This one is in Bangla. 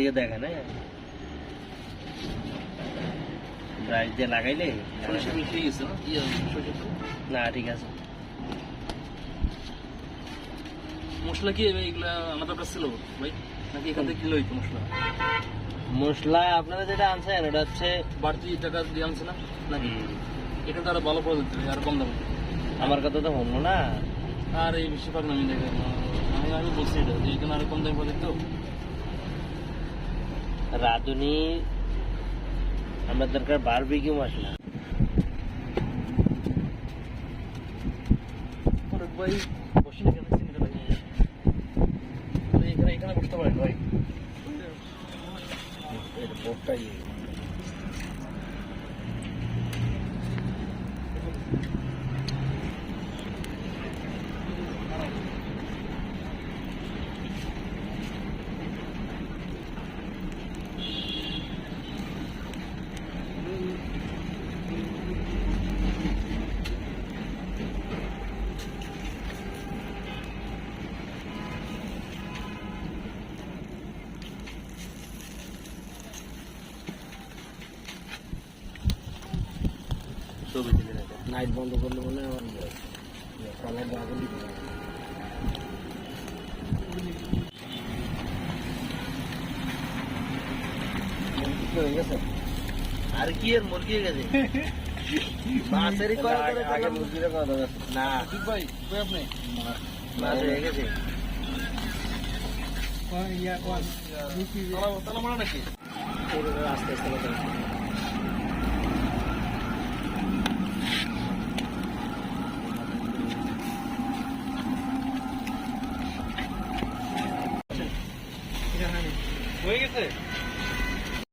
দিয়ে দেখেন, হ্যাঁ ব্রাশ দিয়ে লাগাইলে ঠিক আছে না, ঠিক আছে। মশলা কি এগুলা আলাদা কাজ ছিল ভাই, নাকি এখান থেকে কিলো হইতো মশলা? মশলা আপনারা যেটা আনছেন ওটা হচ্ছে বাড়তি টাকা দিয়ে আনছে না নাকি? এটা তো আরো ভালো করে দিতে হবে, আর কম দামে। আমার কথা তো শুনবো না, আর এই বেশিরভাগ নামি দেখে আমি বলছি এটা যে এখানে আরো কম দামে করে দিত। রাঁধুনি আমার দরকার বারবিকিউ মশলা। ভাই বসে না কেন, সিনেটা লাগে এখানে, এখানে বসতে পারেন ভাই। বোর্ডটাই নাইট বন্ধ করলে বলে আমার কালার আগুন দিতে হয়ে গেছে। আর কি এর মুরগি হয়ে গেছে, মাছেরই আগে মুরগিরে কথা না ভাই আপনি মাছ হয়ে গেছে। তালা মারা নাকি? আস্তে আস্তে